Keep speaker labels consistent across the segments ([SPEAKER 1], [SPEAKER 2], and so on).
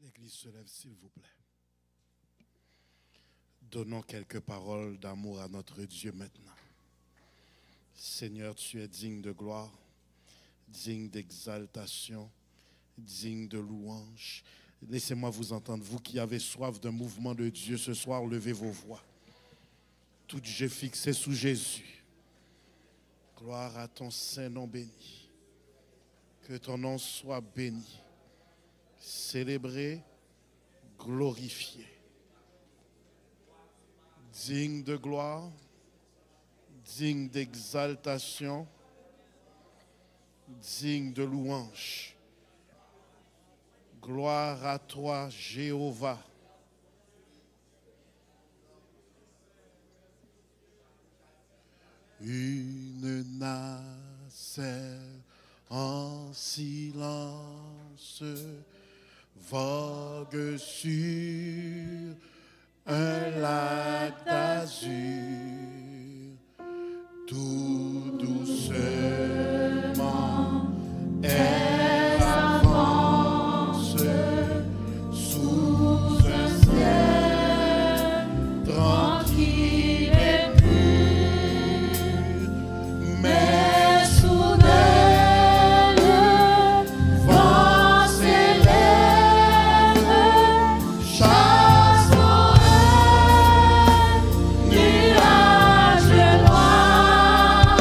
[SPEAKER 1] L'Église se lève, s'il vous plaît. Donnons quelques paroles d'amour à notre Dieu maintenant. Seigneur, tu es digne de gloire, digne d'exaltation, digne de louange. Laissez-moi vous entendre, vous qui avez soif d'un mouvement de Dieu ce soir, levez vos voix. Toutes yeux fixés sous Jésus. Gloire à ton Saint-Nom béni. Que ton nom soit béni, célébré, glorifié. Digne de gloire, digne d'exaltation, digne de louange. Gloire à toi, Jéhovah. Une nacelle en silence vogue sur un lac d'azur, tout doucement elle avance sous un ciel tranquille et pur, mais soudain le vent s'élève, chasse un nuage noir.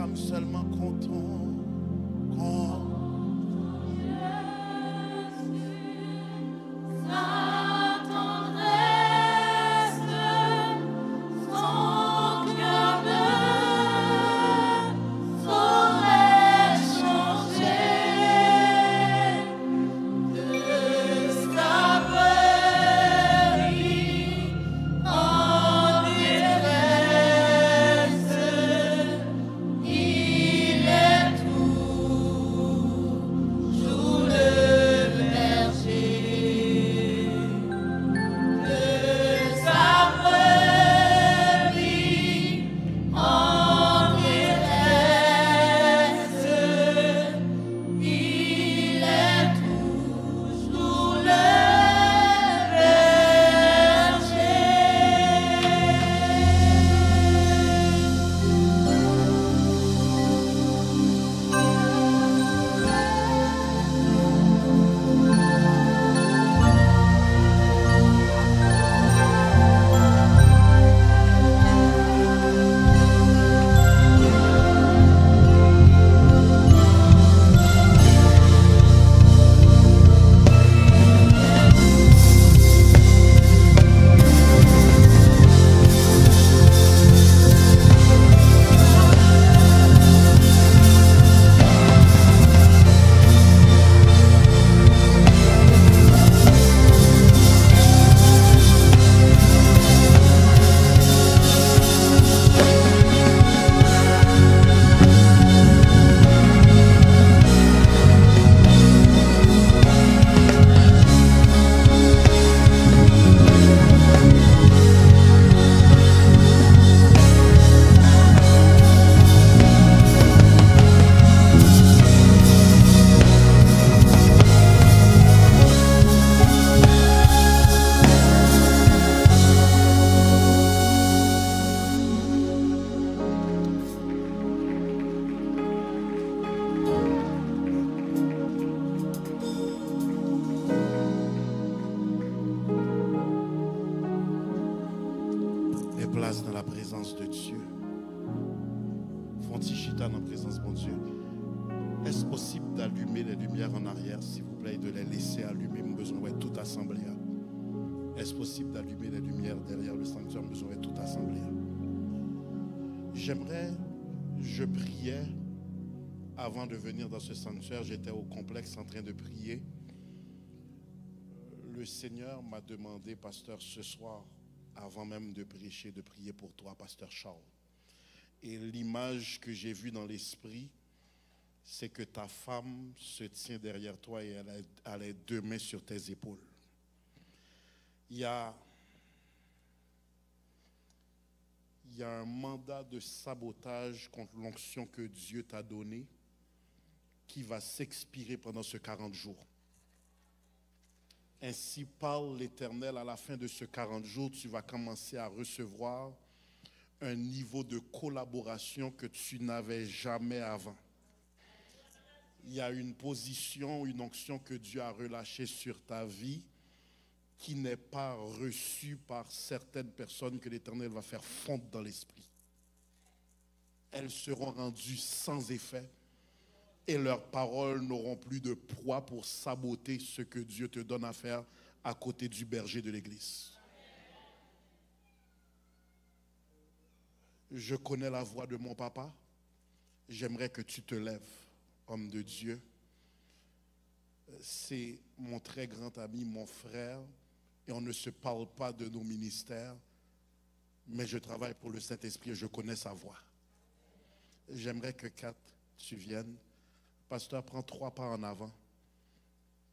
[SPEAKER 1] proclame seulement content. Place dans la présence de Dieu. Fontichita dans la présence de mon Dieu. Est-ce possible d'allumer les lumières en arrière, s'il vous plaît, et de les laisser allumer? Mon besoin va être tout assemblé. Est-ce possible d'allumer les lumières derrière le sanctuaire? Mon besoin va être tout assemblé. Je priais avant de venir dans ce sanctuaire. J'étais au complexe en train de prier. Le Seigneur m'a demandé, pasteur, ce soir, avant même de prêcher, de prier pour toi, pasteur Charles. Et l'image que j'ai vue dans l'esprit, c'est que ta femme se tient derrière toi et elle a les deux mains sur tes épaules. Il y a un mandat de sabotage contre l'onction que Dieu t'a donnée qui va s'expirer pendant ce 40 jours. Ainsi parle l'Éternel, à la fin de ce 40 jours, tu vas commencer à recevoir un niveau de collaboration que tu n'avais jamais avant. Il y a une position, une onction que Dieu a relâchée sur ta vie qui n'est pas reçue par certaines personnes que l'Éternel va faire fondre dans l'esprit. Elles seront rendues sans effet. Et leurs paroles n'auront plus de poids pour saboter ce que Dieu te donne à faire à côté du berger de l'église. Je connais la voix de mon papa. J'aimerais que tu te lèves, homme de Dieu. C'est mon très grand ami, mon frère. Et on ne se parle pas de nos ministères. Mais je travaille pour le Saint-Esprit et je connais sa voix. J'aimerais que Kat, tu viennes. Pasteur, prends 3 pas en avant.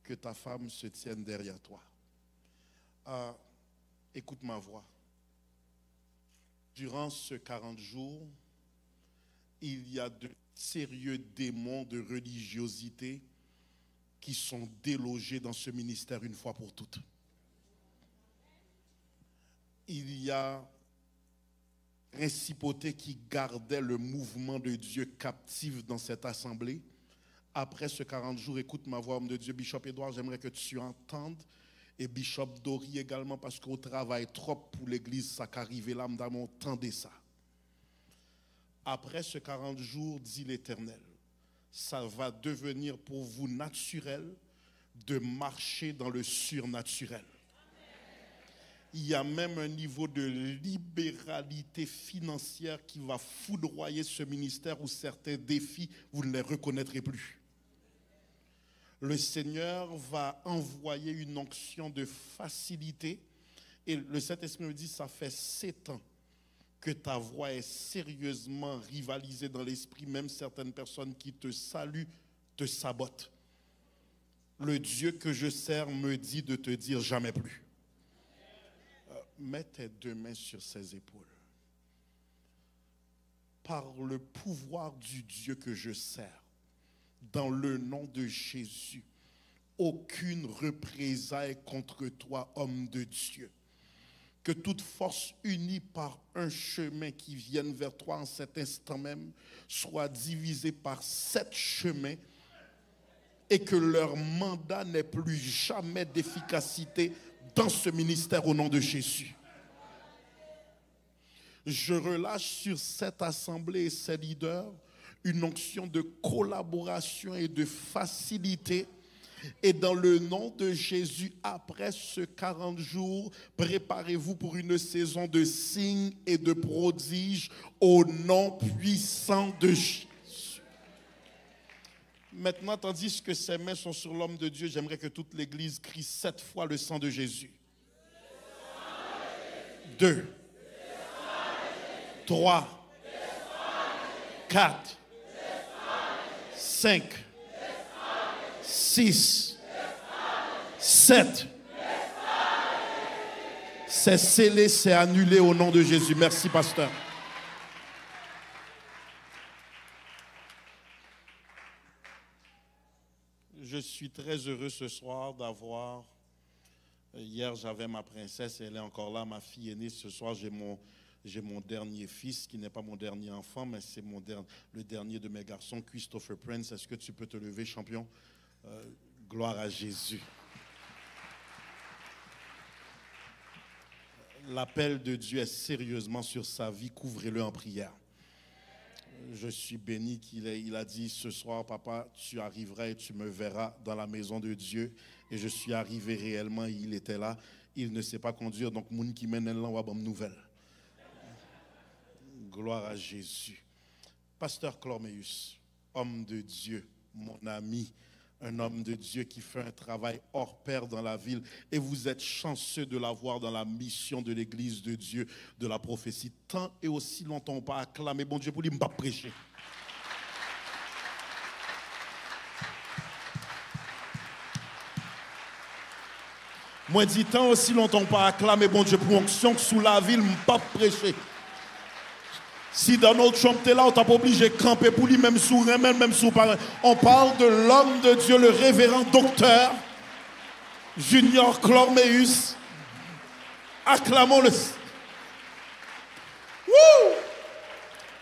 [SPEAKER 1] Que ta femme se tienne derrière toi. Écoute ma voix. Durant ce 40 jours, il y a de sérieux démons de religiosité qui sont délogés dans ce ministère une fois pour toutes. Il y a principauté qui gardait le mouvement de Dieu captif dans cette assemblée. Après ce 40 jours, écoute ma voix, homme de Dieu, Bishop Edouard, j'aimerais que tu entendes. Et Bishop Dori également, parce qu'au travail trop pour l'église, ça qu'arrive là, m'damon, tendez ça. Après ce 40 jours, dit l'Éternel, ça va devenir pour vous naturel de marcher dans le surnaturel. Il y a même un niveau de libéralité financière qui va foudroyer ce ministère où certains défis, vous ne les reconnaîtrez plus. Le Seigneur va envoyer une onction de facilité. Et le Saint-Esprit me dit, ça fait 7 ans que ta voix est sérieusement rivalisée dans l'esprit. Même certaines personnes qui te saluent te sabotent. Le Dieu que je sers me dit de te dire jamais plus. Mets tes 2 mains sur ses épaules. Par le pouvoir du Dieu que je sers, dans le nom de Jésus, aucune représailles contre toi, homme de Dieu. Que toute force unie par un chemin qui vienne vers toi en cet instant même soit divisée par 7 chemins et que leur mandat n'ait plus jamais d'efficacité dans ce ministère au nom de Jésus. Je relâche sur cette assemblée et ses leaders une onction de collaboration et de facilité. Et dans le nom de Jésus, après ce 40 jours, préparez-vous pour une saison de signes et de prodiges au nom puissant de Jésus. Maintenant, tandis que ses mains sont sur l'homme de Dieu, j'aimerais que toute l'Église crie 7 fois le sang de Jésus. 2, 3, 4, 5, 6, 7. C'est scellé, c'est annulé au nom de Jésus. Merci, pasteur. Je suis très heureux ce soir d'avoir... Hier, j'avais ma princesse, elle est encore là, ma fille aînée. Ce soir, j'ai mon dernier fils, qui n'est pas mon dernier enfant, mais c'est le dernier de mes garçons, Christopher Prince. Est-ce que tu peux te lever, champion? Gloire à Jésus. L'appel de Dieu est sérieusement sur sa vie. Couvrez-le en prière. Je suis béni qu'il a dit ce soir, papa, tu arriveras et tu me verras dans la maison de Dieu. Et je suis arrivé réellement, il était là. Il ne sait pas conduire, donc moun qui mène là, on va bonne nouvelle. Gloire à Jésus. Pasteur Chlorméus, homme de Dieu, mon ami, un homme de Dieu qui fait un travail hors pair dans la ville. Et vous êtes chanceux de l'avoir dans la mission de l'Église de Dieu, de la prophétie. Tant et aussi longtemps on pas acclamer bon Dieu pour lui, je ne vais pas prêcher. Moi, dis tant aussi longtemps on pas acclamer bon Dieu pour onction sous la ville, je ne vais pas prêcher. Si Donald Trump est là, on t'a pas obligé de camper pour lui, même sous remède, même sous parole. On parle de l'homme de Dieu, le révérend docteur Junior Chlorméus. Acclamons-le.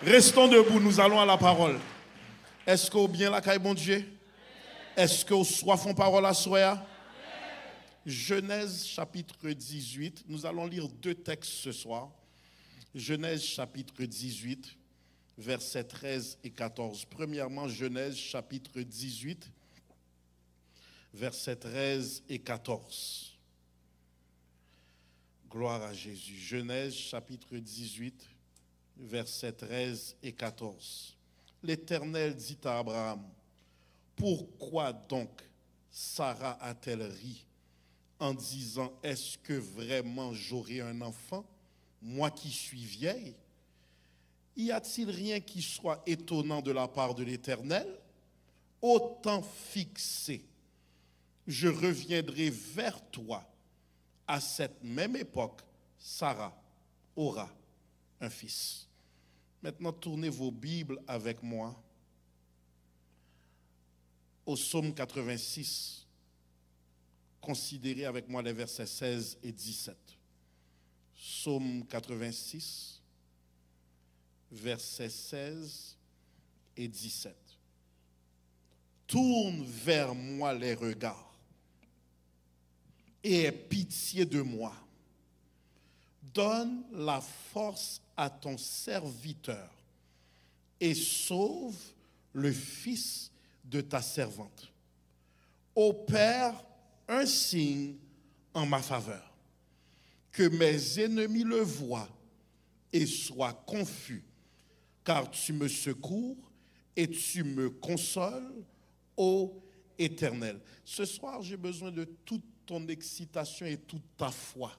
[SPEAKER 1] Restons debout, nous allons à la parole. Est-ce qu'on bien la caille, bon Dieu? Est-ce qu'on soif en parole à soi? Genèse chapitre 18, nous allons lire 2 textes ce soir. Genèse chapitre 18, versets 13 et 14. Premièrement, Genèse chapitre 18, versets 13 et 14. Gloire à Jésus. Genèse chapitre 18, versets 13 et 14. L'Éternel dit à Abraham, « Pourquoi donc Sarah a-t-elle ri en disant, est-ce que vraiment j'aurai un enfant ? Moi qui suis vieille, y a-t-il rien qui soit étonnant de la part de l'Éternel? Au temps fixé, je reviendrai vers toi. À cette même époque, Sarah aura un fils. » Maintenant, tournez vos Bibles avec moi au psaume 86. Considérez avec moi les versets 16 et 17. Psaume 86, versets 16 et 17. Tourne vers moi les regards et aie pitié de moi. Donne la force à ton serviteur et sauve le fils de ta servante. Opère un signe en ma faveur, que mes ennemis le voient et soient confus, car tu me secours et tu me consoles, ô Éternel. Ce soir, j'ai besoin de toute ton excitation et toute ta foi.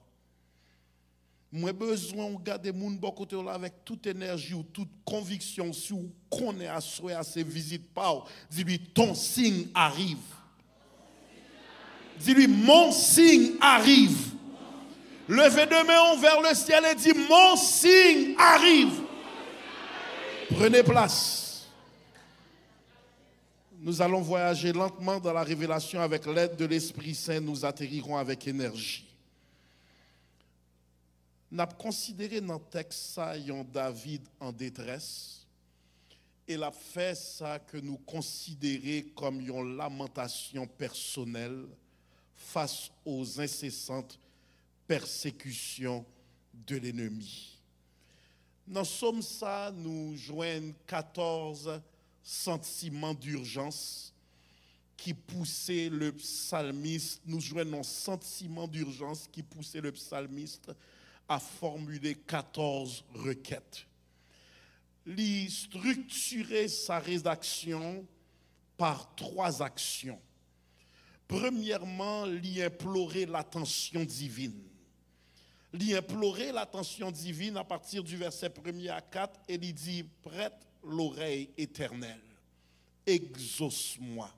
[SPEAKER 1] Moi, besoin de garder mon bon côté là avec toute énergie ou toute conviction, si vous connaissez à souhait à ces visites, dis-lui, ton signe arrive. Dis-lui, mon signe arrive. Levez deux mains vers le ciel et dis, mon signe arrive. Prenez place. Nous allons voyager lentement dans la révélation avec l'aide de l'Esprit Saint. Nous atterrirons avec énergie. Nous avons considéré dans le texte ça, David en détresse. Et l'a fait ça que nous considérons comme une lamentation personnelle face aux incessantes persécutions de l'ennemi. Dans Somme ça, nous joignons 14 sentiments d'urgence qui poussaient le psalmiste, nous joignons un sentiment d'urgence qui poussait le psalmiste à formuler 14 requêtes. Il structurait sa rédaction par 3 actions. Premièrement, il implorait l'attention divine. Il implorait l'attention divine à partir du verset 1er à 4 et il dit, prête l'oreille éternelle, exauce-moi,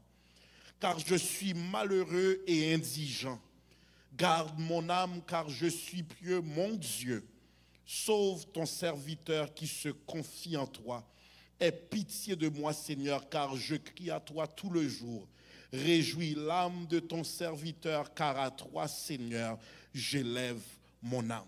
[SPEAKER 1] car je suis malheureux et indigent. Garde mon âme, car je suis pieux, mon Dieu. Sauve ton serviteur qui se confie en toi. Aie pitié de moi, Seigneur, car je crie à toi tout le jour. Réjouis l'âme de ton serviteur, car à toi, Seigneur, j'élève mon âme.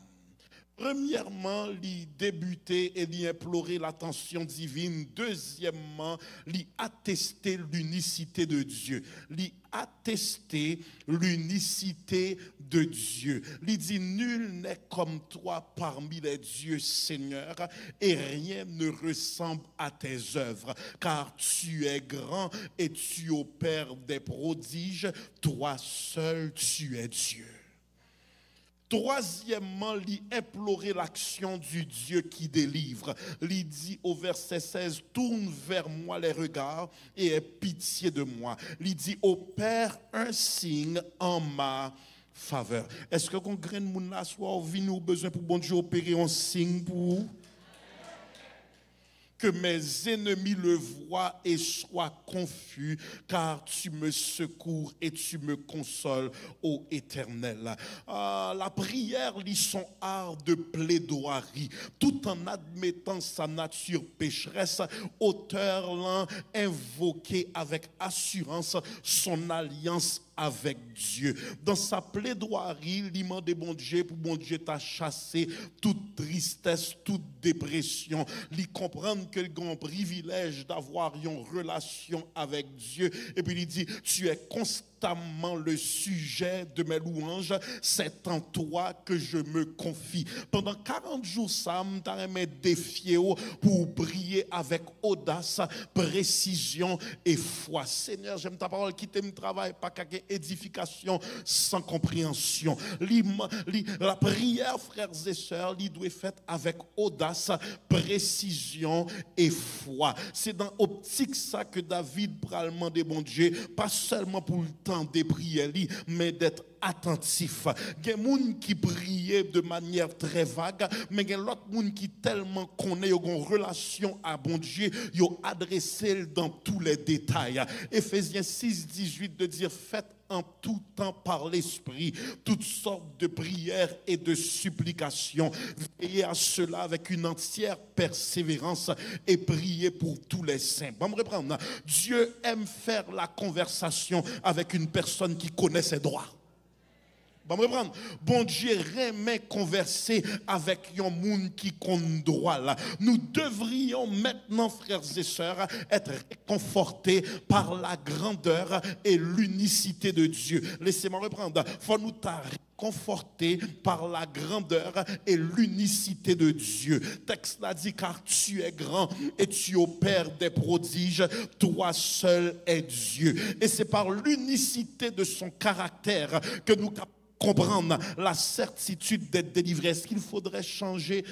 [SPEAKER 1] Premièrement, il débutait et il implorait l'attention divine. Deuxièmement, il attestait l'unicité de Dieu. Il attestait l'unicité de Dieu. Il dit, nul n'est comme toi parmi les dieux, Seigneur, et rien ne ressemble à tes œuvres, car tu es grand et tu opères des prodiges. Toi seul, tu es Dieu. Troisièmement, il implorait l'action du Dieu qui délivre. Il dit au verset 16, tourne vers moi les regards et aie pitié de moi. Il dit, opère un signe en ma faveur. Est-ce que quand grain de moun la soir vient nous besoin pour bon Dieu opérer un signe pour vous? Que mes ennemis le voient et soient confus, car tu me secours et tu me consoles, ô Éternel. La prière lit son art de plaidoirie, tout en admettant sa nature pécheresse. Auteur l'a invoqué avec assurance son alliance avec Dieu. Dans sa plaidoirie, il demande bon Dieu pour bon Dieu t'a chassé toute tristesse, toute dépression. Il comprend que il a un privilège d'avoir une relation avec Dieu. Et puis il dit, tu es constamment le sujet de mes louanges, c'est en toi que je me confie. Pendant 40 jours, Sam t'a défié pour prier avec audace, précision et foi. Seigneur, j'aime ta parole, quitte mon travail, pas qu'à édification sans compréhension. La prière, frères et sœurs, il doit être faite avec audace, précision et foi. C'est dans l'optique ça que David pral demander bon Dieu, pas seulement pour le temps de prier, mais d'être attentif. Il y a des gens qui prient de manière très vague, mais il y a d'autres gens qui tellement connaissent une relation à bon Dieu, ils ont adressé dans tous les détails. Éphésiens 6, 18 de dire, faites en tout temps par l'Esprit toutes sortes de prières et de supplications. Veillez à cela avec une entière persévérance et priez pour tous les saints. Bon, me reprendre. Dieu aime faire la conversation avec une personne qui connaît ses droits. Bon, me reprendre. Bon Dieu remet converser avec un monde qui compte droit là. Nous devrions maintenant, frères et sœurs, être réconfortés par la grandeur et l'unicité de Dieu. Laissez-moi reprendre. Faut nous conforté par la grandeur et l'unicité de Dieu. Texte l'a dit, car tu es grand et tu opères des prodiges, toi seul es Dieu. Et c'est par l'unicité de son caractère que nous comprendre la certitude d'être délivré. Est-ce qu'il faudrait changer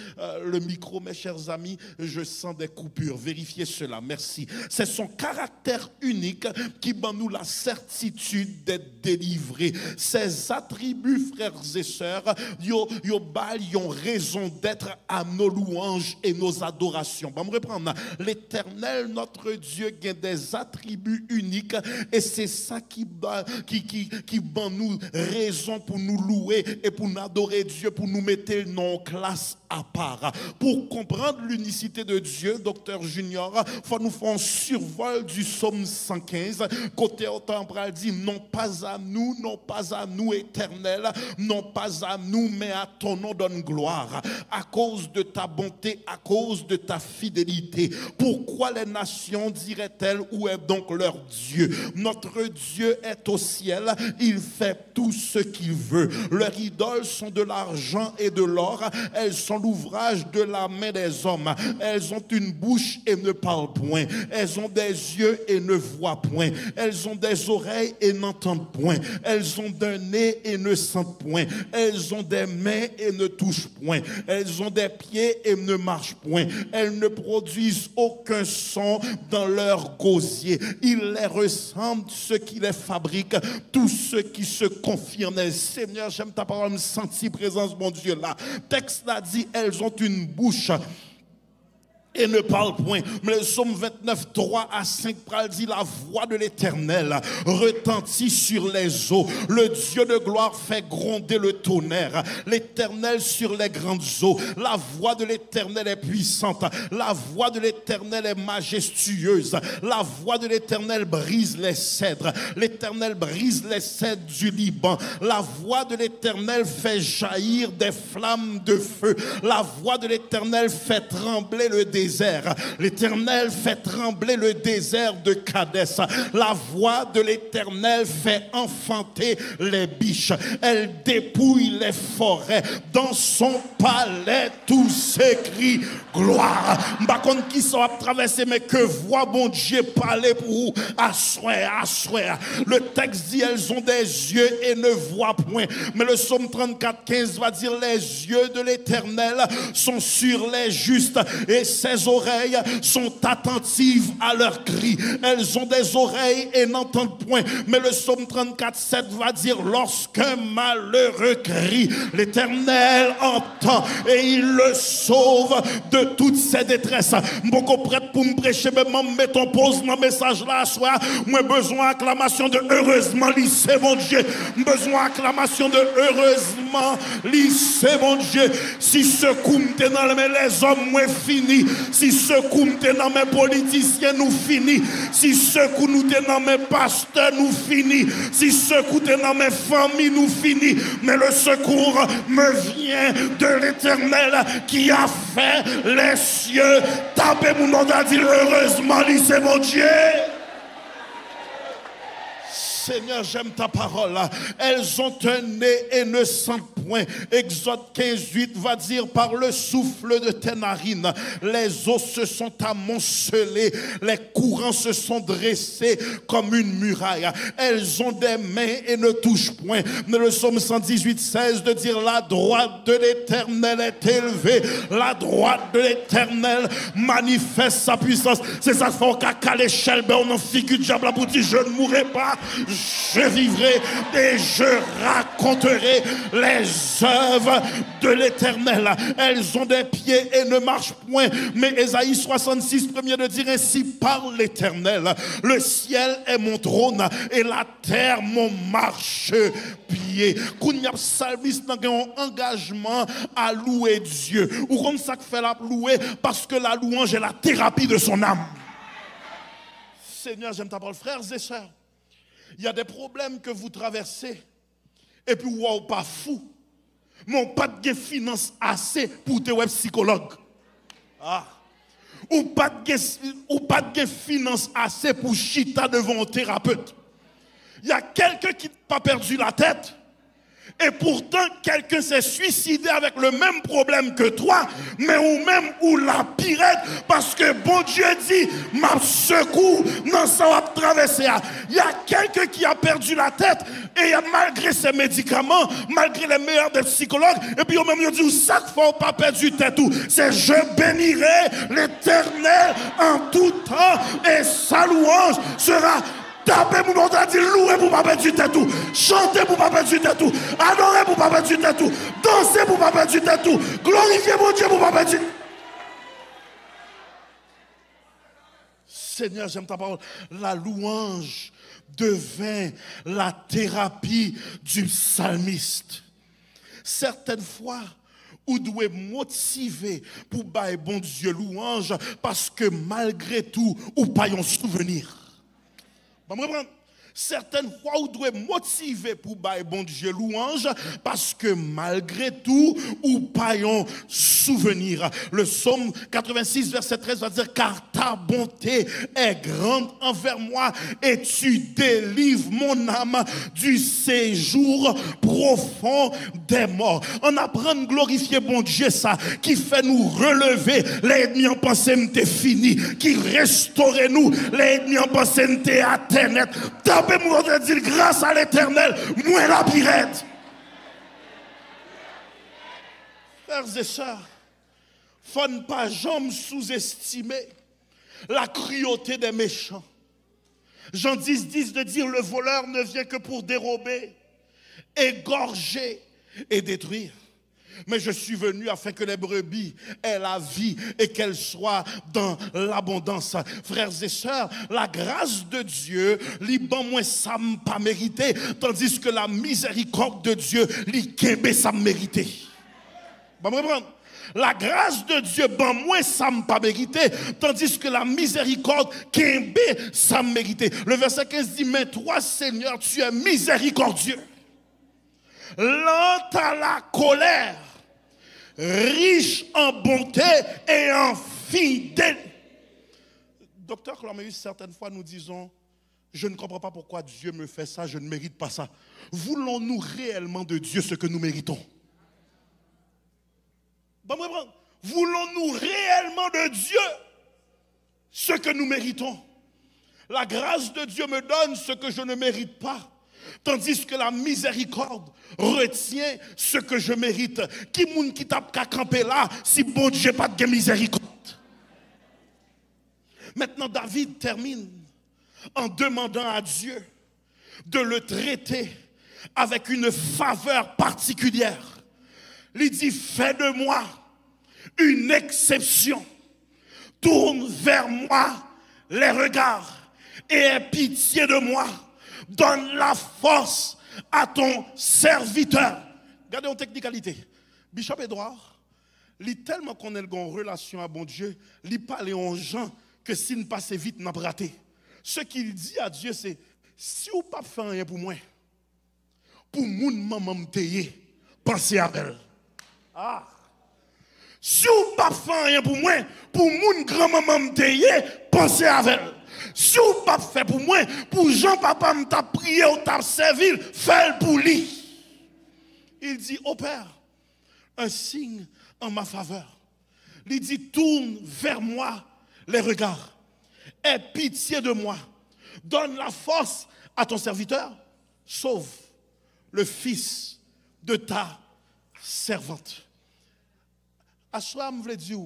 [SPEAKER 1] le micro, mes chers amis? Je sens des coupures. Vérifiez cela. Merci. C'est son caractère unique qui donne nous la certitude d'être délivré. Ses attributs, frères et sœurs, yo raison d'être à nos louanges et nos adorations. Bon, me reprendre. L'Éternel, notre Dieu, a des attributs uniques et c'est ça qui donne nous raison pour nous louer et pour nous adorer Dieu, pour nous mettre en classe à part. Pour comprendre l'unicité de Dieu, docteur Junior, il faut nous faire un survol du psaume 115. Côté temporal dit, non pas à nous, Éternel, non pas à nous, mais à ton nom donne gloire. À cause de ta bonté, à cause de ta fidélité. Pourquoi les nations diraient-elles, où est donc leur Dieu? Notre Dieu est au ciel, il fait tout ce qu'il veut. Leurs idoles sont de l'argent et de l'or. Elles sont l'ouvrage de la main des hommes. Elles ont une bouche et ne parlent point. Elles ont des yeux et ne voient point. Elles ont des oreilles et n'entendent point. Elles ont d'un nez et ne sentent point. Elles ont des mains et ne touchent point. Elles ont des pieds et ne marchent point. Elles ne produisent aucun son dans leur gosier. Il les ressemble, ceux qui les fabriquent, tous ceux qui se confient en elles. Seigneur, j'aime ta parole, me sentir présence, mon Dieu, là. Texte l'a dit, elles ont une bouche et ne parle point. Mais le psaume 29, 3 à 5 dit, la voix de l'Éternel retentit sur les eaux. Le Dieu de gloire fait gronder le tonnerre. L'Éternel sur les grandes eaux. La voix de l'Éternel est puissante. La voix de l'Éternel est majestueuse. La voix de l'Éternel brise les cèdres. L'Éternel brise les cèdres du Liban. La voix de l'Éternel fait jaillir des flammes de feu. La voix de l'Éternel fait trembler le désert. L'Éternel fait trembler le désert de Kadès. La voix de l'Éternel fait enfanter les biches. Elle dépouille les forêts. Dans son palais, tout s'écrie gloire. M'bakon qui sont à traverser, mais que voix bon Dieu parler pour vous. Assoir. Le texte dit, elles ont des yeux et ne voient point. Mais le psaume 34, 15 va dire, les yeux de l'Éternel sont sur les justes et ses oreilles sont attentives à leurs cris. Elles ont des oreilles et n'entendent point. Mais le psaume 34, 7 va dire, lorsqu'un malheureux crie, l'Éternel entend et il le sauve de toutes ses détresses. Beaucoup prête pour me prêcher, mais mets ton pause dans le message là, soit moi besoin d'acclamation de heureusement, lycée mon Dieu. Besoin d'acclamation de heureusement, lycée mon Dieu. Si ce coup m'était dans les hommes, moi fini. Si ce coup m'était dans mes politiciens, nous fini. Si ce coup nous était dans mes pasteurs, nous fini. Si ce coup était dans mes familles, nous fini. Mais le secours me vient de l'Éternel qui a fait les cieux. Tapez mon nom à dire heureusement, c'est mon Dieu. Seigneur, j'aime ta parole. Elles ont un nez et ne sentent point. Exode 15:8 va dire, par le souffle de tes narines, les eaux se sont amoncelées, les courants se sont dressés comme une muraille. Elles ont des mains et ne touchent point. Mais le psaume 118:16 de dire, la droite de l'Éternel est élevée. La droite de l'Éternel manifeste sa puissance. C'est ça qu'il faut qu'à l'échelle, on en figure de diable pour dire, je ne mourrai pas. Je vivrai et je raconterai les œuvres de l'Éternel. Elles ont des pieds et ne marchent point. Mais Ésaïe 66, premier de dire, ainsi parle l'Éternel. Le ciel est mon trône et la terre mon marchepied. Kounya psalmiste n'a un engagement à louer Dieu. Ou comme ça que fait la louer, parce que la louange est la thérapie de son âme. Seigneur, j'aime ta parole, frères et sœurs. Il y a des problèmes que vous traversez Et puis, wow, pas fou. Mon pas de finance assez pour te web psychologue. Ah. Ou pas de finance assez pour chita devant un thérapeute. Il y a quelqu'un qui n'a pas perdu la tête. Et pourtant, quelqu'un s'est suicidé avec le même problème que toi, mais ou même ou la pirate, parce que bon Dieu dit, m'a secours, non, ça va traverser. Il y a quelqu'un qui a perdu la tête, et malgré ses médicaments, malgré les meilleurs des psychologues, et puis au même moment dit, ça ne faut pas perdre du tête tout. C'est je bénirai l'Éternel en tout temps, et sa louange sera. Tapez pour nous dire louer pour pas perdre du tête tout. Chanter pour pas perdre du tête tout. Adorer pour pas perdre du tête tout. Danser pour pas perdre du tête tout. Glorifier mon Dieu pour pas perdre du tête tout. Seigneur, j'aime ta parole. La louange devint la thérapie du psalmiste. Certaines fois, ou doit motiver pour bailler bon Dieu louange parce que malgré tout, ou pas un souvenir. Certaines fois, vous devez motiver pour bailler bon Dieu louange parce que malgré tout, ou pas un souvenir. Le psaume 86, verset 13 va dire, car ta bonté est grande envers moi et tu délivres mon âme du séjour profond des morts. On apprend à glorifier bon Dieu ça, qui fait nous relever. Les ennemis en pensée m'étaient fini, qui restaure nous. Les ennemis en pensée m'étaient atteint. Tapez-moi de dire grâce à l'Éternel, moi la pirate. Frères et sœurs, faut ne pas jamais sous-estimer la cruauté des méchants. Jean 10 de dire le voleur ne vient que pour dérober, égorger et détruire. Mais je suis venu afin que les brebis aient la vie et qu'elles soient dans l'abondance. Frères et sœurs, la grâce de Dieu, liban moi ça m'a pas mérité, tandis que la miséricorde de Dieu, li kembe ça mérité. La grâce de Dieu, ben moi ça m'a pas mérité, tandis que la miséricorde kembe ça mérité. Le verset 15 dit, mais toi Seigneur, tu es miséricordieux, lent à la colère, riche en bonté et en fidélité. Docteur Clameus, certaines fois nous disons, je ne comprends pas pourquoi Dieu me fait ça, je ne mérite pas ça. Voulons-nous réellement de Dieu ce que nous méritons? Voulons-nous réellement de Dieu ce que nous méritons? La grâce de Dieu me donne ce que je ne mérite pas. Tandis que la miséricorde retient ce que je mérite. Qui moun qui tape qu'à camper là, si bon Dieu pas de miséricorde. Maintenant, David termine en demandant à Dieu de le traiter avec une faveur particulière. Il dit, fais de moi une exception. Tourne vers moi les regards et aie pitié de moi. Donne la force à ton serviteur. Regardez en technicalité. Bishop Edouard, il tellement qu'on a une relation à bon Dieu, il parle aux gens que s'il ne passe vite, n'a pas raté. Ce qu'il dit à Dieu, c'est, si vous ne faites rien pour moi, pour mon maman me tailler, pensez à elle. Ah. Si vous ne faites rien pour moi, pour mon grand-maman me tailler, pensez à elle. Si vous ne faites pas pour moi, pour Jean-Papa me t'a prié ou t'a servi, faites pour lui. Il dit, oh Père, un signe en ma faveur. Il dit, tourne vers moi les regards. Aie pitié de moi. Donne la force à ton serviteur. Sauve le fils de ta servante. Assoam voulait dire,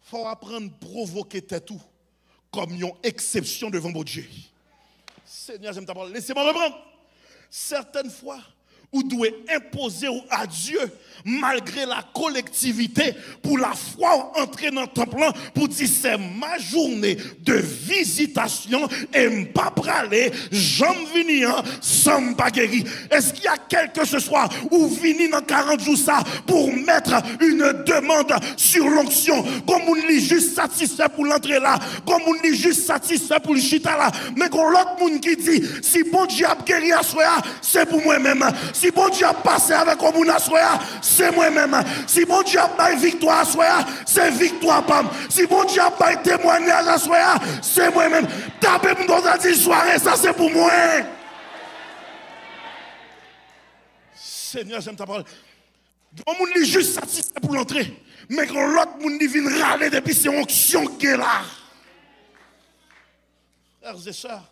[SPEAKER 1] faut apprendre à provoquer tout comme une exception devant mon Dieu. Seigneur, j'aime ta parole. Laissez-moi reprendre. Certaines fois, ou doit imposer à Dieu malgré la collectivité pour la foi entrer dans le temple pour dire c'est ma journée de visitation et m'pas praler j'en venir sans pas guéri. Est-ce qu'il y a quelque ce soir ou vini dans 40 jours ça pour mettre une demande sur l'onction comme on lit juste satisfait pour l'entrer là, comme on lit juste satisfait pour le chita là, mais qu'on l'autre monde qui dit si bon Dieu a guéri à soi c'est pour moi-même, si bon Dieu a passé avec comme on a soi c'est moi-même. Si bon Dieu a pas victoire à soi, c'est victoire pam. Si bon Dieu a pas témoignage à soi, c'est moi-même. Tapez dans la soirée, ça c'est pour moi. Seigneur, j'aime ta parole. On monde est juste satisfait pour l'entrée, mais quand l'autre monde vient râler depuis c'est onction qui est là. Frères et sœurs,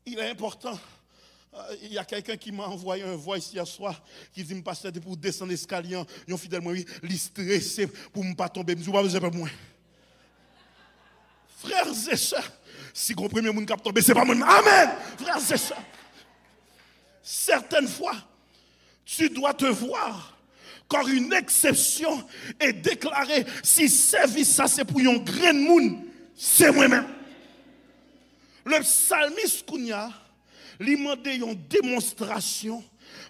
[SPEAKER 1] il est important. Il y a quelqu'un qui m'a envoyé un voice hier soir qui dit, pasteur, pour descendre l'escalier, ils fidèlement, il stressé pour ne pas tomber. Je ne sais pas moi. Frères et sœurs, si le premier monde qui a tombé, ce n'est pas moi. Amen. Frères et sœurs, certaines fois, tu dois te voir quand une exception est déclarée. Si service, ça c'est pour un grand monde, c'est moi-même. Le psalmiste Kounia, il m'a demandé une démonstration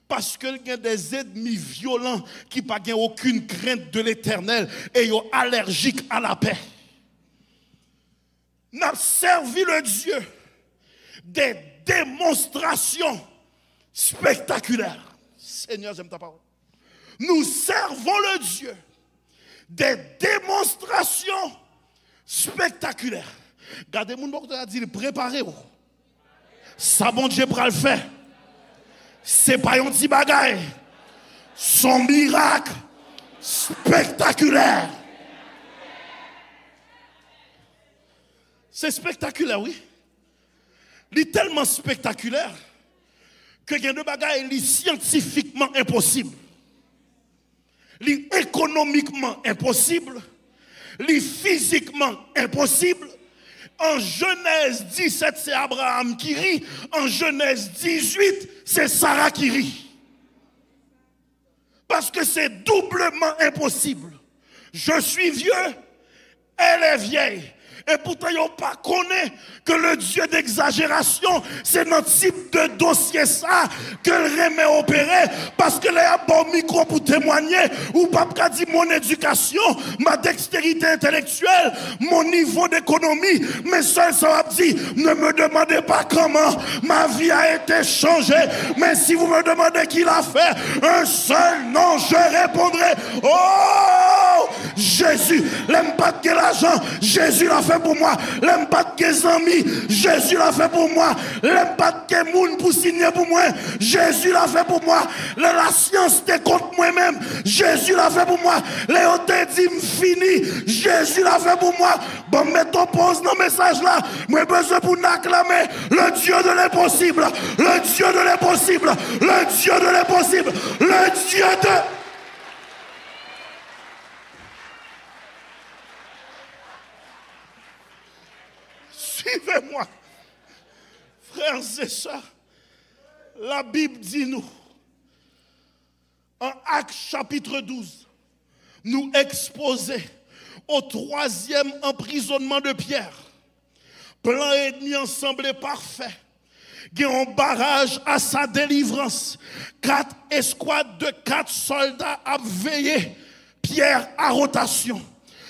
[SPEAKER 1] parce qu'il y a des ennemis violents qui n'ont aucune crainte de l'Éternel et sont allergiques à la paix. Nous avons servi le Dieu des démonstrations spectaculaires. Seigneur, j'aime ta parole. Nous servons le Dieu des démonstrations spectaculaires. Gardez mon docteur a dit préparez-vous. Ça bon Dieu pour le faire. C'est pas un petit bagaille. Son miracle spectaculaire. C'est spectaculaire, oui. Il est tellement spectaculaire que il y a deux bagailles qui sont scientifiquement impossibles. Il est économiquement impossible. Il est physiquement impossible. En Genèse 17, c'est Abraham qui rit. En Genèse 18, c'est Sarah qui rit. Parce que c'est doublement impossible. Je suis vieux, elle est vieille. Et pourtant, ils n'ont pas connu que le Dieu d'exagération, c'est notre type de dossier ça que le remet opérer. Parce que là, il y a un micro pour témoigner. Ou pas dit mon éducation, ma dextérité intellectuelle, mon niveau d'économie. Mais seul ça va dire, ne me demandez pas comment ma vie a été changée. Mais si vous me demandez qui l'a fait, un seul nom, je répondrai. Oh, Jésus, l'aime pas de l'argent, Jésus l'a fait pour moi. L'aime pas de amis, Jésus l'a fait pour moi. L'aime pas de moun pour signer pour moi, Jésus l'a fait pour moi. La science t'est contre moi-même, Jésus l'a fait pour moi. Léon te dit fini, Jésus l'a fait pour moi. Bon, mettons pause dans le message là. Moi, besoin pour n'acclamer le Dieu de l'impossible, le Dieu de l'impossible, le Dieu de l'impossible, le Dieu de... Suivez-moi, frères et sœurs. La Bible dit nous, en Actes chapitre 12, nous exposer au 3e emprisonnement de Pierre. Plan ennemi ensemble parfait. Il y a un barrage à sa délivrance. 4 escouades de 4 soldats à veiller. Pierre à rotation.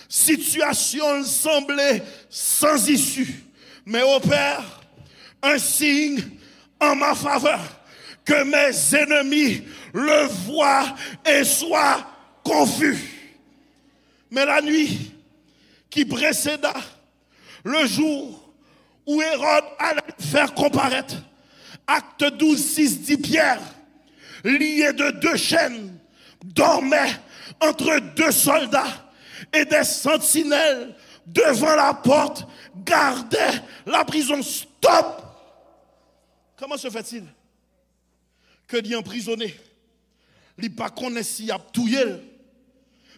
[SPEAKER 1] Situation semblait sans issue. Mais opère un signe en ma faveur, que mes ennemis le voient et soient confus. Mais la nuit qui précéda le jour où Hérode allait faire comparaître, acte 12, 6 dit Pierre, lié de 2 chaînes, dormait entre 2 soldats et des sentinelles devant la porte gardaient la prison. Stop! Comment se fait-il que l'y emprisonné, il pas connaît s'il a touillé,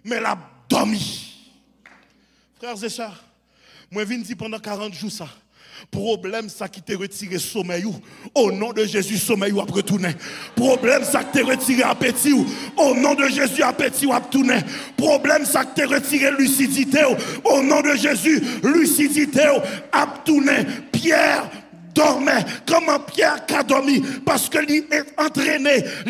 [SPEAKER 1] mais l'a dormi? Frères et sœurs, moi je viens dire pendant 40 jours ça. Problème ça qui t'a retiré sommeil ou au nom de Jésus sommeil ou a retourné. Problème ça qui t'a retiré appétit ou au nom de Jésus appétit ou a retourné. Problème ça qui t'a retiré lucidité ou au nom de Jésus lucidité ou a retourné. Pierre dormait. Comment Pierre a dormi? Parce que il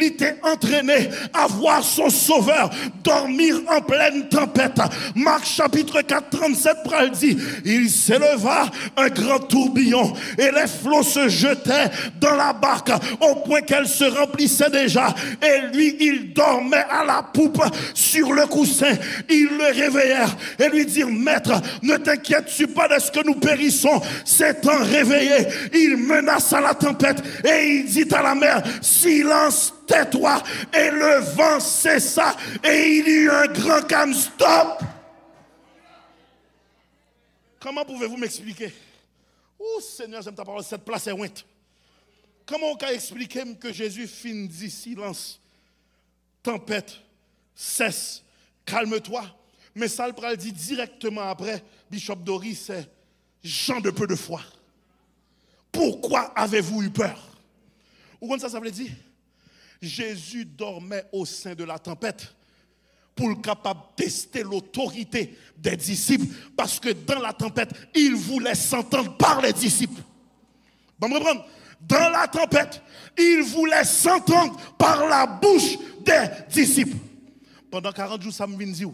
[SPEAKER 1] était entraîné à voir son sauveur dormir en pleine tempête. Marc chapitre 4, 37 dit, il s'éleva un grand tourbillon et les flots se jetaient dans la barque au point qu'elle se remplissait déjà. Et lui, il dormait à la poupe sur le coussin. Ils le réveillèrent et lui dirent, maître, ne t'inquiètes-tu pas de ce que nous périssons? S'étant réveillé, il menaça la tempête et il dit à la mer, silence, tais-toi. Et le vent cessa et il y eut un grand calme. Stop! Comment pouvez-vous m'expliquer? Oh Seigneur, j'aime ta parole, cette place est ouinte. Comment on peut expliquer que Jésus fin dit silence, tempête, cesse, calme-toi? Mais ça, le dit directement après, Bishop Doris, c'est gens de peu de foi. Pourquoi avez-vous eu peur? Ou comme ça veut dire? Jésus dormait au sein de la tempête pour le capable de tester l'autorité des disciples parce que dans la tempête, il voulait s'entendre par les disciples. Bon, reprendre. Dans la tempête, il voulait s'entendre par la bouche des disciples. Pendant 40 jours, ça me vient dire.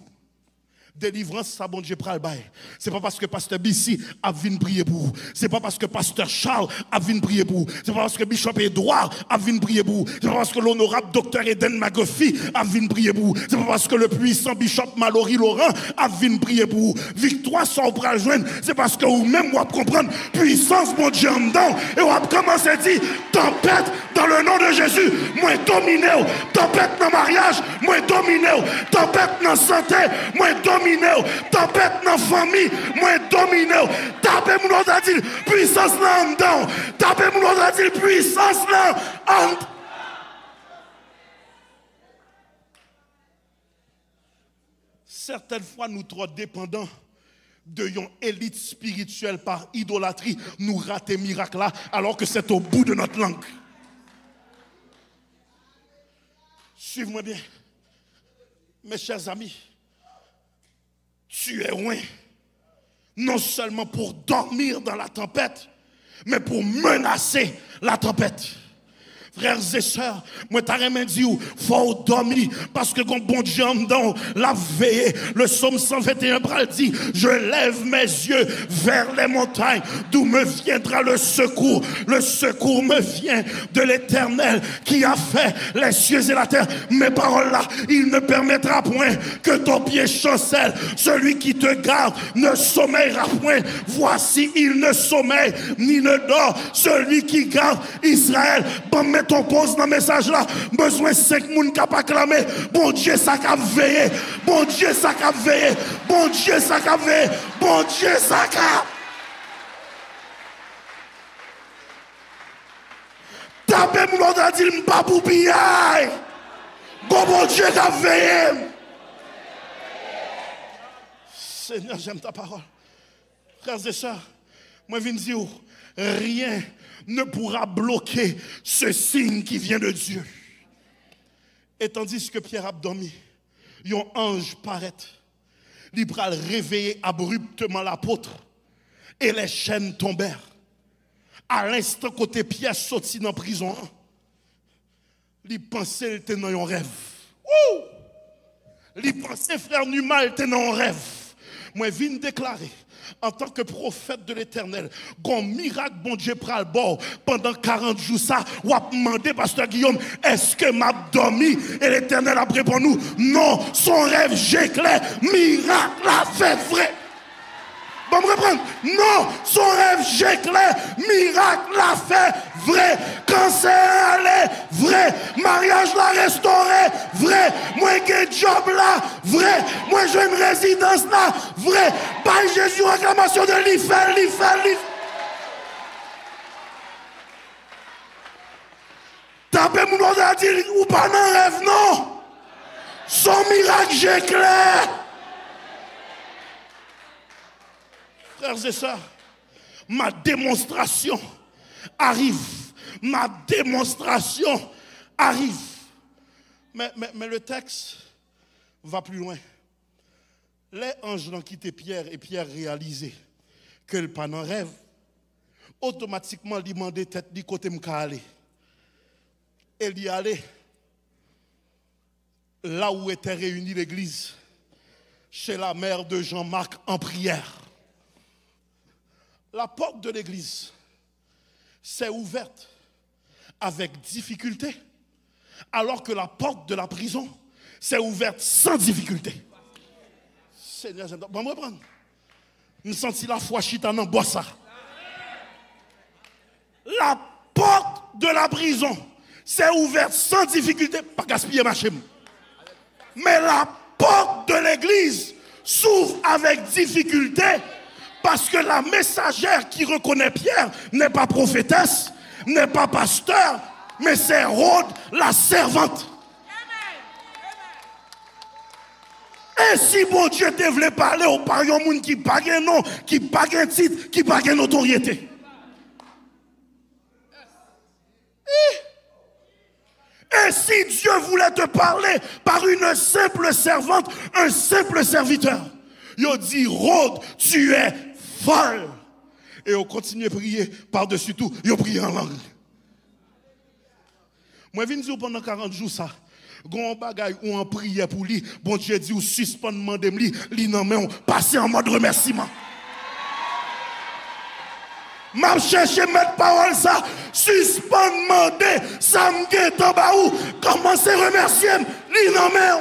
[SPEAKER 1] Délivrance, ça bon Dieu pral bail. C'est pas parce que pasteur Bissi a venu prier pour vous. C'est pas parce que pasteur Charles a venu prier pour vous. C'est pas parce que Bishop Edouard a venu prier pour vous. C'est pas parce que l'honorable docteur Eden Magofi a venu prier pour vous. C'est pas parce que le puissant Bishop Mallory Laurent a venu prier pour vous. Victoire sans pral joindre. C'est parce que vous-même vous comprendre puissance mon Dieu en dedans et vous avez commencé à dire tempête dans le nom de Jésus. Moi dominé. Tempête dans mariage. Moi dominé. Tempête dans santé. Moi dominé. Tempête dans la famille, moi dominé. Tapez mon autre dit puissance là en dedans. Tapez mon autre dit puissance là en dedans. Certaines fois, nous trop dépendants de une élite spirituelle par idolâtrie, nous ratons miracle là, alors que c'est au bout de notre langue. Suivez-moi bien, mes chers amis. Tu es loin, non seulement pour dormir dans la tempête, mais pour menacer la tempête. Frères et sœurs, moi t'as rien dit où faut dormir parce que quand bon Dieu en dedans la veillée, le psaume 121 dit, je lève mes yeux vers les montagnes d'où me viendra le secours. Le secours me vient de l'Éternel qui a fait les cieux et la terre. Mes paroles là, il ne permettra point que ton pied chancelle. Celui qui te garde ne sommeillera point. Voici, il ne sommeille ni ne dort. Celui qui garde Israël. Bon, ton pose dans le message là, besoin 5 personnes qui ont acclamé. Bon Dieu, ça a veillé. Bon Dieu, ça a veillé. Bon Dieu, ça a veillé. Bon Dieu, ça a. Tapez mon ordre, dit m'pas pour piller. Bon Dieu, qui a veillé. Seigneur, j'aime ta parole. Frères et sœurs, moi je viens dire, rien ne pourra bloquer ce signe qui vient de Dieu. Et tandis que Pierre a dormi, un ange paraît. Il va réveiller abruptement l'apôtre et les chaînes tombèrent. À l'instant côté Pierre sorti dans la prison, il pensait qu'il était dans un rêve. Il pensait frère Numa était dans un rêve. Moi je viens déclarer en tant que prophète de l'Éternel, qu'on miracle bon Dieu pral bord pendant 40 jours ça, ou a demandé pasteur Guillaume, est-ce que m'a dormi? Et l'Éternel a répondu non, son rêve j'éclaire, miracle a fait vrai. Bon me reprendre. Non, son rêve j'éclaire, miracle l'a fait vrai. Cancer allé, vrai. Mariage l'a restauré, vrai. Moi j'ai job là, vrai. Moi j'ai une résidence là, vrai. Par Jésus, acclamation de l'IFEL. Tapez mon nom de dire, ou pas dans rêve, non. Son miracle j'éclaire. Frères et sœurs, Ma démonstration arrive. Ma démonstration arrive. Mais le texte va plus loin. Les anges ont quitté Pierre et Pierre réalisé que le pas en rêve. Automatiquement, il demandait tête du côté m'ka aller. Et il y allait là où était réunie l'église, chez la mère de Jean-Marc en prière. La porte de l'église s'est ouverte avec difficulté, alors que la porte de la prison s'est ouverte sans difficulté. Seigneur, j'aime. Bon, me prendre. Nous sentons la foi chita dans bossa. La porte de la prison s'est ouverte sans difficulté, pas gaspiller ma chème. Mais la porte de l'église s'ouvre avec difficulté parce que la messagère qui reconnaît Pierre n'est pas prophétesse, n'est pas pasteur, mais c'est Rhodes, la servante. Et si bon Dieu te voulait parler au parion moun qui pas un nom, qui pas un titre, qui pas une notoriété. Et si Dieu voulait te parler par une simple servante, un simple serviteur, il dit, Rhodes, tu es folle. Et on continue à prier par-dessus tout, il prie en langue. Moi, je viens dire pendant 40 jours ça. Gon bagay ou en prière pour lui, bon Dieu dit ou suspend mandem li nan men passer en mode remerciement. M'a cherché mettre parole ça, suspend mandé, ça m'gè en bas ou, commencez à remercier li nan men.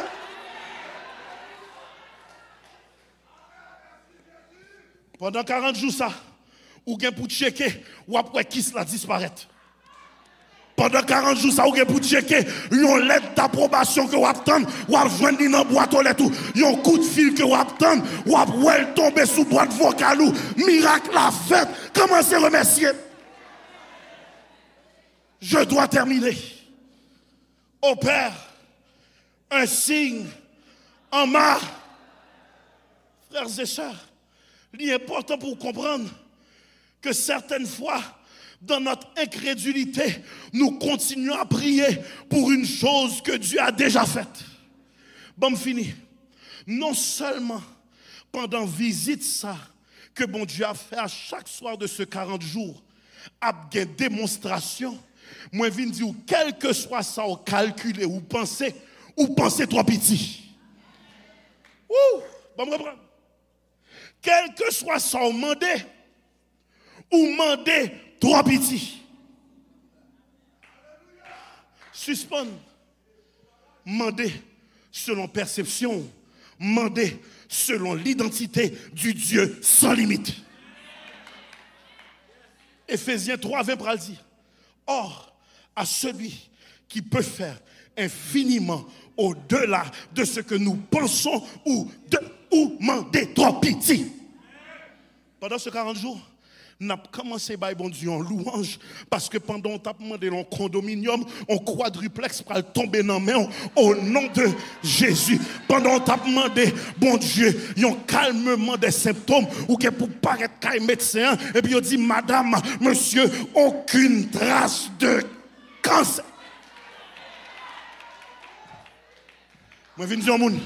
[SPEAKER 1] Pendant 40 jours ça, ou gen pour checker ou après qui cela disparaître. Pendant 40 jours, ça, vous avez pour checker une lettre d'approbation que vous attendez, ou vous joindre dans la boîte aux lettres, un coup de fil que vous attendez, ou vous tomber sous boîte vocale, miracle la fête. Commencez à remercier. Je dois terminer. Au Père, un signe en ma. Frères et sœurs, il est important pour comprendre que certaines fois, dans notre incrédulité, nous continuons à prier pour une chose que Dieu a déjà faite. Bon, fini. Non seulement pendant visite ça, que bon Dieu a fait à chaque soir de ce 40 jours, a une démonstration, moi je viens dire, quel que soit ça, ou calculer, ou penser trop petit. Bon, reprendre. Quel que soit ça, ou demander trop petit. Suspendre. Mandez selon perception. Mandez selon l'identité du Dieu sans limite. Éphésiens 3, 20 pral dit. Or, à celui qui peut faire infiniment au-delà de ce que nous pensons ou mandez trop petit. Pendant ce 40 jours, n'a commencé par bon Dieu en louange parce que pendant on t'a demandé un condominium, on quadruplex pour tomber dans main au nom de Jésus. Pendant on t'a demandé bon Dieu, un calmement des symptômes ou que pour paraître qu'un médecin et puis on dit madame, monsieur, aucune trace de cancer. Moi je viens dire au monde,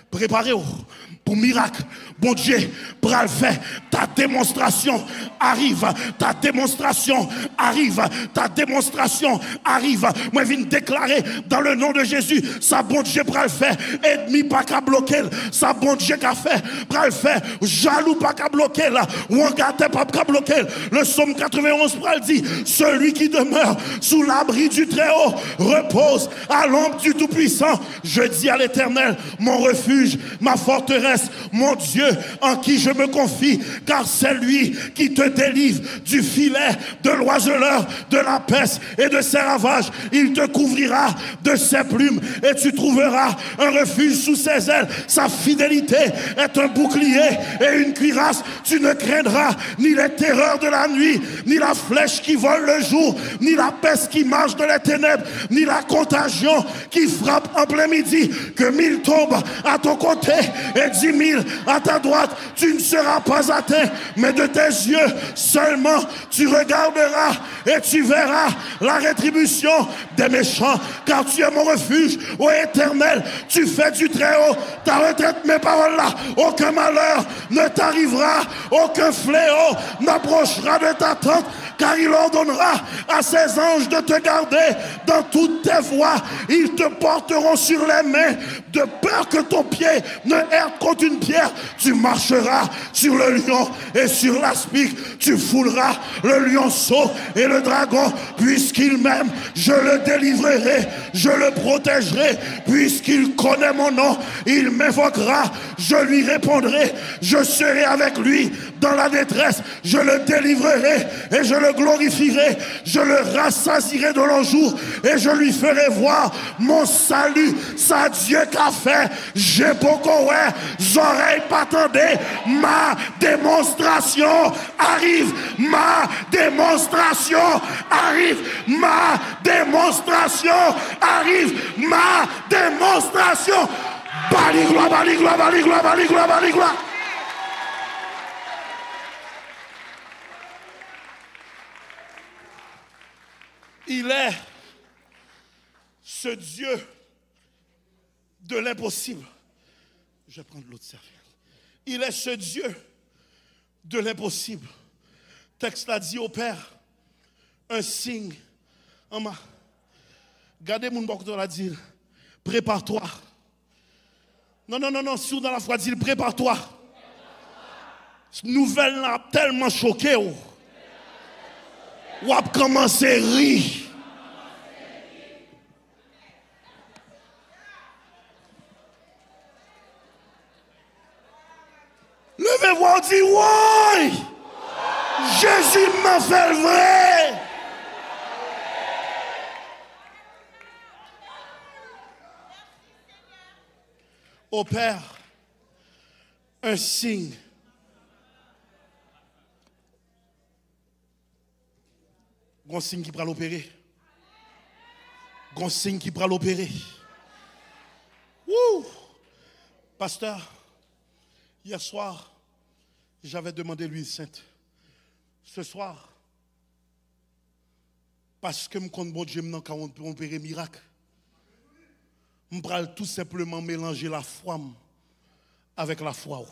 [SPEAKER 1] préparez-vous pour miracle. Bon Dieu, pour le faire, ta démonstration arrive. Ta démonstration arrive. Ta démonstration arrive. Moi, je viens déclarer dans le nom de Jésus, ça bon Dieu pour le faire. Ennemi pas qu'à bloquer. Ça bon Dieu qu'a fait pour le faire. Jaloux pas qu'à bloquer là. Ou engagé pas qu'à bloquer. Le psaume 91 pour le dit, celui qui demeure sous l'abri du Très-Haut repose à l'ombre du Tout-Puissant. Je dis à l'Éternel, mon refuge, ma forteresse, mon Dieu en qui je me confie, car c'est lui qui te délivre du filet de l'oiseleur, de la peste et de ses ravages. Il te couvrira de ses plumes et tu trouveras un refuge sous ses ailes. Sa fidélité est un bouclier et une cuirasse. Tu ne craindras ni les terreurs de la nuit, ni la flèche qui vole le jour, ni la peste qui marche dans les ténèbres, ni la contagion qui frappe en plein midi. Que 1000 tombent à ton côté et 10 10 000 à ta droite, tu ne seras pas atteint, mais de tes yeux seulement tu regarderas et tu verras la rétribution des méchants, car tu es mon refuge, ô Éternel, tu fais du Très-Haut ta retraite. Mes paroles là, aucun malheur ne t'arrivera, aucun fléau n'approchera de ta tente, car il ordonnera à ses anges de te garder dans toutes tes voies. Ils te porteront sur les mains, de peur que ton pied ne heurte contre une pierre. Tu marcheras sur le lion et sur l'aspic. Tu fouleras le lionceau et le dragon. Puisqu'il m'aime, je le délivrerai, je le protégerai. Puisqu'il connaît mon nom, il m'invoquera, je lui répondrai. Je serai avec lui dans la détresse, je le délivrerai et je le glorifierai. Je le rassasierai de longs jours et je lui ferai voir mon salut. Ça Dieu qu'a fait, j'ai beaucoup oreilles pas tendez. Ma démonstration arrive, ma démonstration arrive, ma démonstration arrive, ma démonstration. Bali gloire, bali gloire, bali gloire, bali gloire, bali gloire. Il est ce Dieu de l'impossible. Je vais prendre l'autre serviette. Il est ce Dieu de l'impossible. Le texte l'a dit au Père, un signe en main. Gardez mon bord l'a dit, prépare-toi. Non, si dans la foi dit, prépare-toi. Cette nouvelle l'a tellement choqué. Ou a commencé à rire. Levez-vous et dites, ouais, Jésus m'a fait le vrai. Au Père, un signe. Grand signe qui va l'opérer. Grand signe qui va l'opérer. Pasteur, hier soir, j'avais demandé l'huile sainte. Ce soir, parce que je compte bon Dieu maintenant quand on opérer miracle, je vais tout simplement mélanger la foi avec la foi.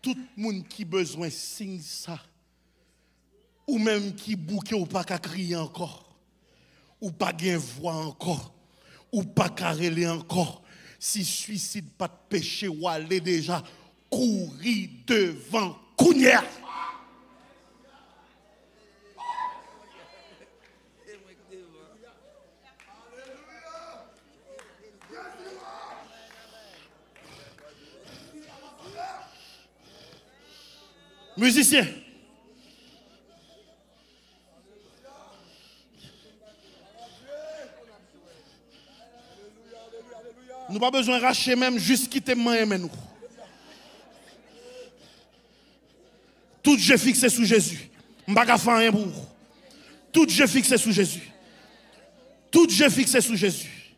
[SPEAKER 1] Tout le monde qui a besoin de signe ça. Ou même qui bouquet ou pas qu'à crier encore, ou pas qu'à voix encore, ou pas qu'à rêler encore. Si suicide pas de péché ou aller déjà courir devant Kounière. Musicien. Nous n'avons pas besoin de racher même, juste quitter main nous. Tout Dieu fixé sous Jésus. Je ne vais pas faire rien pour vous. Tout Dieu fixé sous Jésus. Tout Dieu fixé sous Jésus.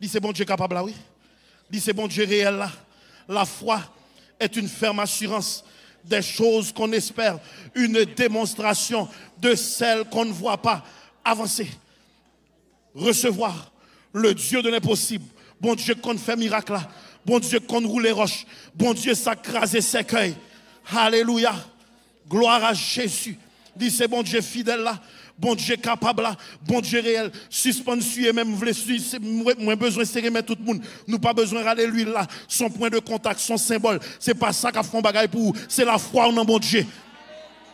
[SPEAKER 1] Dis c'est bon Dieu capable là, oui. Dis c'est bon Dieu réel là. La foi est une ferme assurance des choses qu'on espère. Une démonstration de celles qu'on ne voit pas avancer. Recevoir le Dieu de l'impossible. Bon Dieu qu'on fait miracle là. Bon Dieu qu'on roule les roches. Bon Dieu s'accraser ses cueils. Alléluia. Gloire à Jésus. Dis c'est bon Dieu fidèle là. Bon Dieu capable là. Bon Dieu réel. Suspendu et même voulez moins besoin de serrer tout le monde. Nous pas besoin de râler l'huile là. Son point de contact, son symbole. C'est pas ça qu'a fait un bagaille pour vous. C'est la foi en bon Dieu.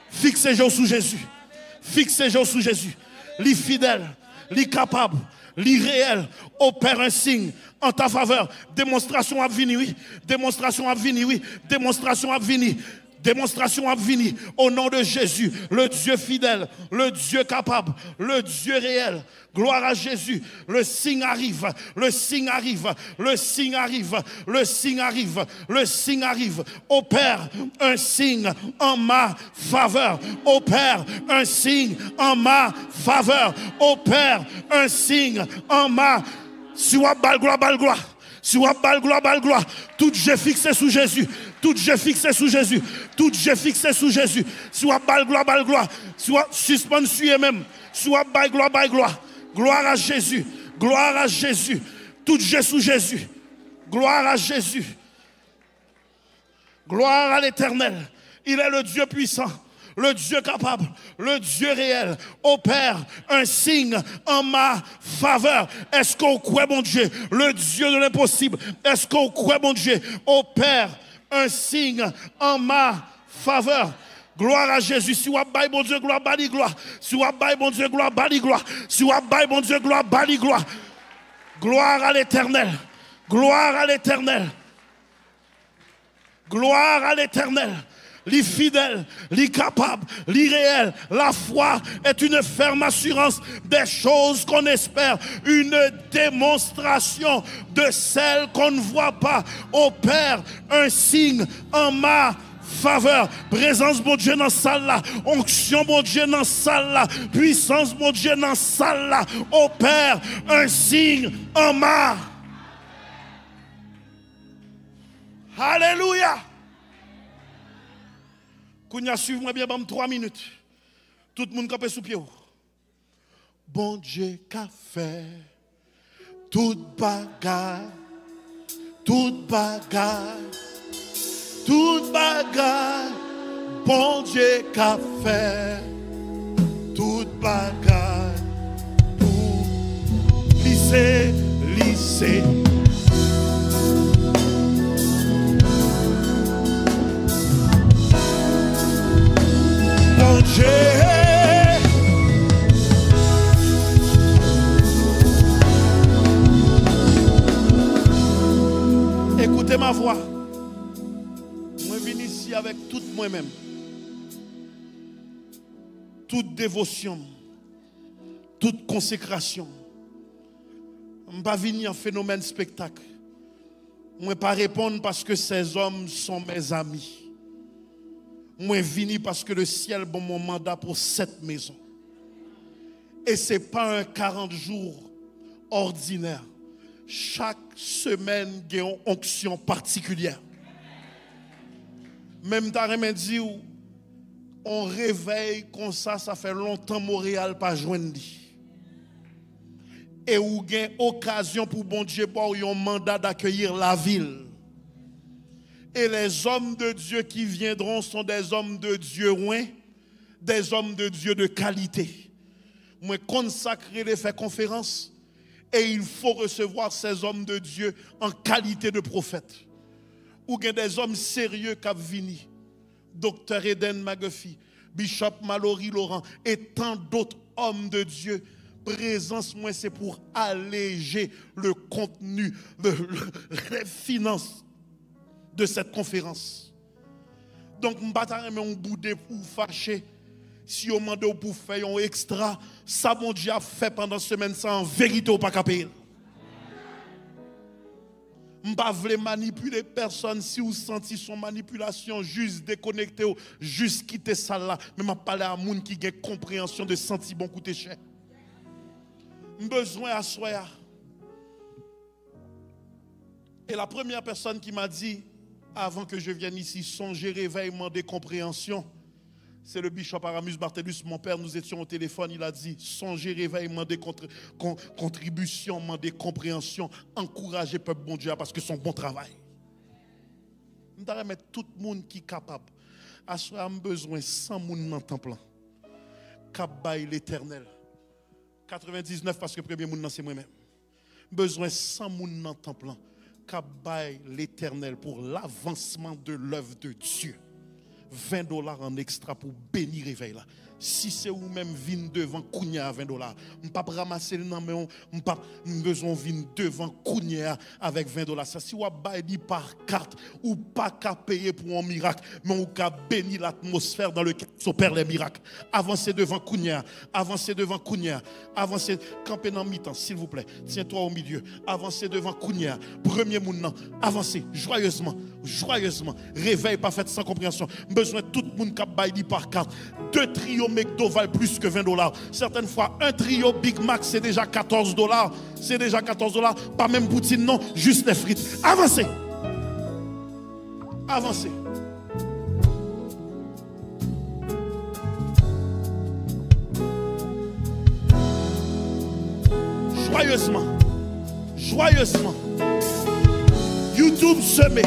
[SPEAKER 1] Fixez-vous sous Jésus. Fixez-vous sous Jésus. Li fidèle. Li capable. L'irréel opère un signe en ta faveur. Démonstration à venir, oui. Démonstration à venir, oui. Démonstration à venir. Démonstration à venir. Au nom de Jésus, le Dieu fidèle, le Dieu capable, le Dieu réel. Gloire à Jésus. Le signe arrive. Le signe arrive. Le signe arrive. Le signe arrive. Le signe arrive. Opère un signe en ma faveur. Opère un signe en ma faveur. Opère un signe en ma. Si vous avez gloire, Si vous avez gloire, balle gloire. Tout Dieu fixé sous Jésus. Tout Dieu fixé sous Jésus. Tout Dieu fixé sous Jésus. Si vous avez balle gloire, balle gloire. Si vous avez suspend suivez même. Si vous avez gloire, balle gloire. Gloire à Jésus. Gloire à Jésus. Tout Dieu sous Jésus. Gloire à Jésus. Gloire à l'Éternel. Il est le Dieu puissant. Le Dieu capable, le Dieu réel, opère un signe en ma faveur. Est-ce qu'on croit, mon Dieu, le Dieu de l'impossible? Est-ce qu'on croit, mon Dieu, opère un signe en ma faveur? Gloire à Jésus. Si vous avez mon Dieu, gloire, bali gloire. Si vous avez mon Dieu, gloire, bali gloire. Si vous avez mon Dieu, gloire, bali gloire. Gloire à l'Éternel. Gloire à l'Éternel. Gloire à l'Éternel. L'ifidèle, l'incapable, l'irréel. La foi est une ferme assurance des choses qu'on espère, une démonstration de celles qu'on ne voit pas. Opère un signe en ma faveur. Présence mon Dieu dans la salle là, onction mon Dieu dans la salle là, puissance mon Dieu dans la salle là. Opère un signe en ma. Alléluia. Kounya, suivez-moi bien, 3 minutes. Tout le monde campé sous pied. Bon Dieu qu'a fait toute bagarre, toute bagarre, toute bagarre. Bon Dieu qu'a fait toute bagarre pour lisser, lisser. Bon Dieu, écoutez ma voix. Moi je viens ici avec tout moi-même, toute dévotion, toute consécration. Je ne vais pas venir en phénomène spectacle. Je ne vais pas répondre parce que ces hommes sont mes amis. Moi, je viens parce que le ciel bon mon mandat pour cette maison. Et ce n'est pas un 40 jours ordinaire. Chaque semaine, il y a une onction particulière. Même dans les dit on réveille comme ça fait longtemps Montréal pas joindre. Et où il y a occasion pour bon Dieu pour un mandat d'accueillir la ville. Et les hommes de Dieu qui viendront sont des hommes de Dieu loin, des hommes de Dieu de qualité. Moi, consacré les faits conférences, et il faut recevoir ces hommes de Dieu en qualité de prophète. Ou bien des hommes sérieux qui viennent, Dr. Eden Magufi, Bishop Mallory Laurent, et tant d'autres hommes de Dieu. Présence, moi, c'est pour alléger le contenu, les finances de cette conférence. Donc, je ne vais pas me bouder pour fâcher. Si on demande pour faire un extra, ça, mon Dieu a fait pendant cette semaine, ça en vérité, ou pas payer. Je ne vais pas manipuler personne. Si vous sentez son manipulation, juste déconnecter, juste quitter ça là. Mais je vais parler à un monde qui a compréhension de sentir bon coûter cher. J'ai besoin à soi. Et la première personne qui m'a dit, avant que je vienne ici, songer, réveil, demander compréhension, c'est le bishop Aramus Barthelus, mon père, nous étions au téléphone, il a dit, songer, réveil, demander contribution, demander compréhension, encourager le peuple bon Dieu parce que c'est son bon travail. Nous devons mettre tout le monde qui est capable. À ce moment, besoin de 100 personnes dans le temple. Cap bail l'Éternel. 99 parce que le premier monde c'est moi-même. Besoin de 100 personnes dans le temple. Bail l'Éternel pour l'avancement de l'œuvre de Dieu. $20 en extra pour bénir réveil là. Si c'est ou même vin devant Kounia à $20, je ne peux pas ramasser le nom, mais je n'ai pas besoin de vin devant Kounia avec $20. Ça, si vous avez par carte, ou pas qu'à payer pour un miracle, mais on qu'à bénir l'atmosphère dans laquelle s'opèrent les miracles. Avancez devant Kounia, avancez devant Kounia, avancez, campez dans mi-temps, s'il vous plaît. Tiens-toi au milieu, avancez devant Kounia. Premier monde, avancez joyeusement, joyeusement. Réveil pas fait sans compréhension. Besoin de tout le monde qui a par carte. 2 trios McDo valent plus que $20. Certaines fois, un trio Big Mac, c'est déjà $14. C'est déjà $14. Pas même poutine, non, juste les frites. Avancez. Avancez. Joyeusement. Joyeusement. YouTube semé.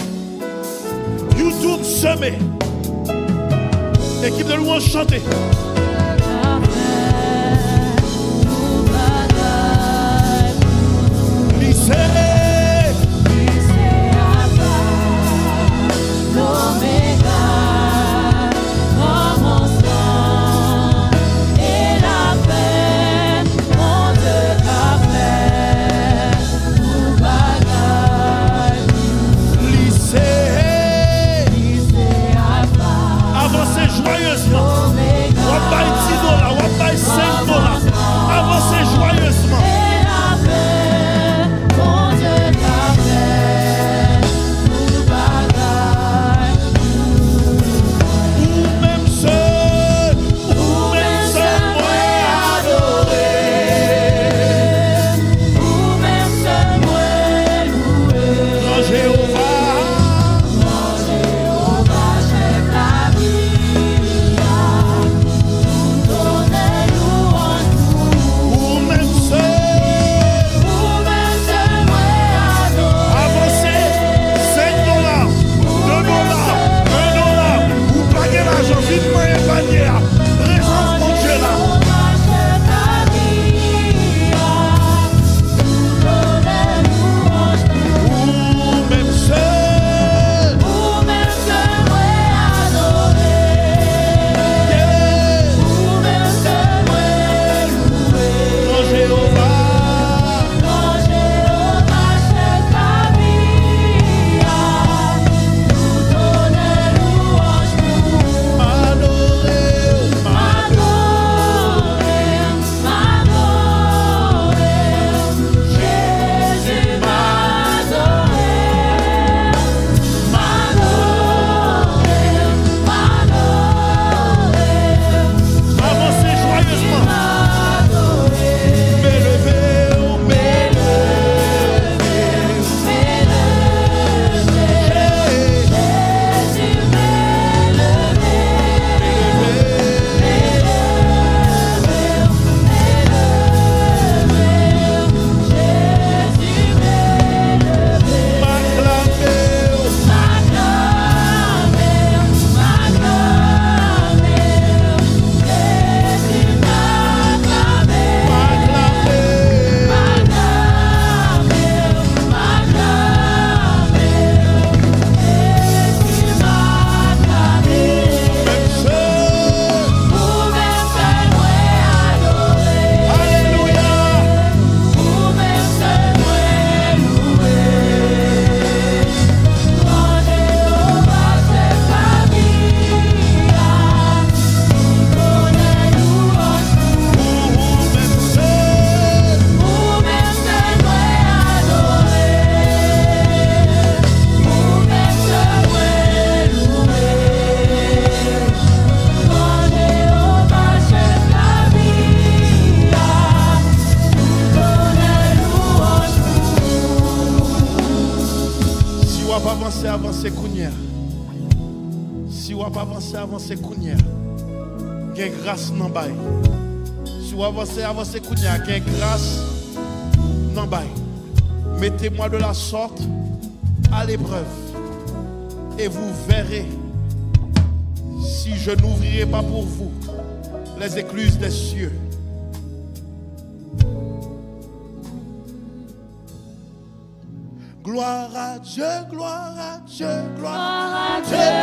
[SPEAKER 1] YouTube semé. Équipe de louange chantez. avancer kounya. Si vous avancer kounya, gen grâce nan bay. Si vous avancer kounya, gen grâce nan bay. Mettez-moi de la sorte à l'épreuve et vous verrez si je n'ouvrirai pas pour vous les écluses des cieux. Gloire à Dieu, gloire à Dieu, gloire à Dieu.